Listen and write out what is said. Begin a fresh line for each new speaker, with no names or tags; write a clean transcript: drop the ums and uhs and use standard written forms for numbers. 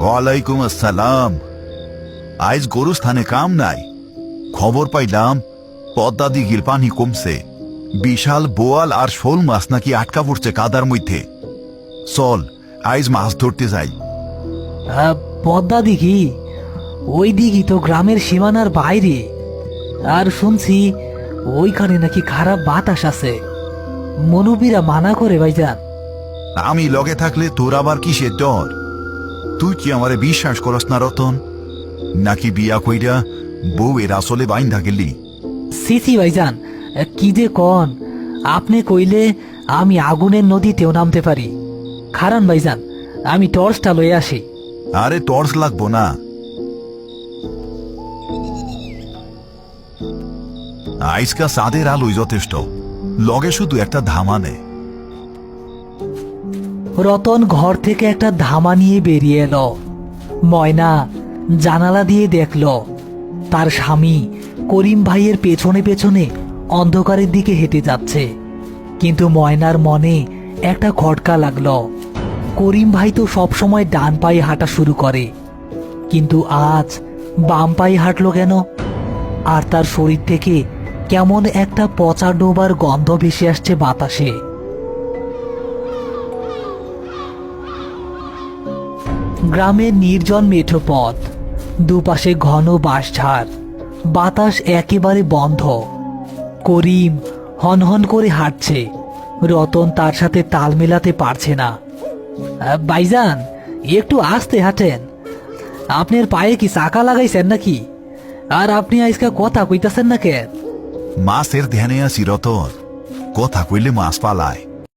ওয়ালাইকুম আসসালাম। আজ গরুস্থানে কাম নাই, খবর পাইলাম পদ্মা দিঘির পানি কমছে। বিশাল বোয়াল আর শোল মাছ নাকি আটকা পড়ছে কাদার মধ্যে। চল আজ মাছ ধরতে যাই।
পদ্মা দিঘি? ওই দিঘি তো গ্রামের সীমানার বাইরে। আর শুনছি ওইখানে নাকি খারাপ বাতাস আছে, মনুবীরা মানা করে ভাইজান।
আমি লগে থাকলে তোর আবার কিসের ডর? তুই কি আমারে বিশ্বাস করস না রতন? নাকি বিয়া কইরা বউয়ের আসলে বাইন্ধা গেলি?
সিসি ভাইজান, কি যে কন! আপনি কইলে আমি আগুনের নদীতেও নামতে পারি। খারান ভাইজান, আমি টর্চটা লয়ে আসি।
আরে টর্চ লাগবো না, আইসকা চাঁদের আলোই যথেষ্ট। লগে শুধু একটা ধামা নে।
রতন ঘর থেকে একটা ধামা নিয়ে বেরিয়ে এলো। ময়না জানালা দিয়ে দেখল তার স্বামী করিম ভাইয়ের পেছনে পেছনে অন্ধকারের দিকে হেঁটে যাচ্ছে। কিন্তু ময়নার মনে একটা খটকা লাগলো। করিম ভাই তো সবসময় ডান পায়ে হাঁটা শুরু করে, কিন্তু আজ বাম পায়ে হাঁটলো কেন? আর তার শরীর থেকে কেমন একটা পচা ডোবার গন্ধ ভেসে আসছে বাতাসে। গ্রামের নির্জন মেঠো পথ, দুপাশে ঘন বাঁশঝাড়, বাতাস একেবারে বন্ধ। করিম হনহন করে হাঁটছে, রতন তার সাথে তাল মেলাতে পারছে না। ভাইজান, একটু আস্তে হাঁটেন। আপনার পায়ে কি চাকা লাগাইছেন নাকি? আর আপনি আজকে কথা কইতাছেন না কেন?
মাছের ধ্যানে আছি রতন, কথা কইলে মাছ পালায়।